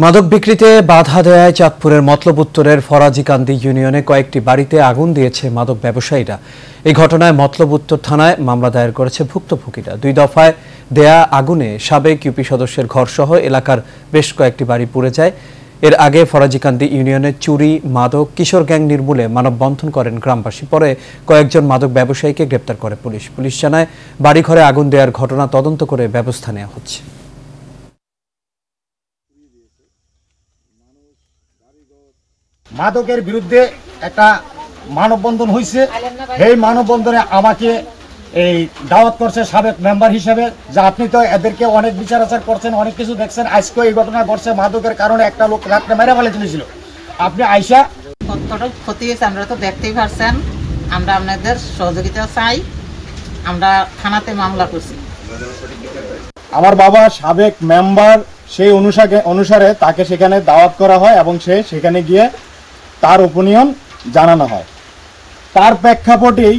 মাদক বিক্রিতে বাধা দেয়ায় চাঁদপুরের মতলব উত্তরের ফরাজিকান্দি ইউনিয়নে কয়েকটি বাড়িতে আগুন দিয়েছে মাদক ব্যবসায়ীরা। এই ঘটনায় মতলব উত্তর থানায় মামলা দায়ের করেছে ভুক্তভোগীরা। 2 দফায় দেয়া আগুনে সাবেক ইউপি সদস্যের ঘরসহ এলাকার বেশ কয়েকটি বাড়ি পুড়ে যায়। এর আগে ফরাজিকান্দি ইউনিয়নে চুরি, মাদক, কিশোর গ্যাং নির্মূলে মানববন্ধন করেন গ্রামবাসী। পরে কয়েকজন মাদক ব্যবসায়ীকে গ্রেপ্তার করে পুলিশ। পুলিশ জানায়, বাড়িঘরে আগুন দেওয়ার ঘটনা তদন্ত করে ব্যবস্থা নেওয়া হচ্ছে। মাদকের বিরুদ্ধে একটা মানববন্ধন হয়েছে। এই মানববন্ধনে আমাকে এই দাওয়াত করছে সাবেক মেম্বার হিসেবে, যে আপনি তো এদেরকে অনেক বিচার আচার করছেন, অনেক কিছু দেখছেন। আজকে এই ঘটনা ঘটছে, মাদকের কারণে একটা লোক রাত্রে মেরে ফেলে চলেছিল। আপনি আইসা কতটা ক্ষতি হয়েছে আমরা তো দেখতেই পারছেন। আমরা আপনাদের সহযোগিতা চাই। আমরা থানাতে মামলা করছি। আমার বাবা সাবেক মেম্বার, সেই অনুসারে তাকে সেখানে দাওয়াত করা হয় এবং সেখানে গিয়ে তার ওপিনিয়ন জানানো হয়। তার প্রেক্ষাপটেই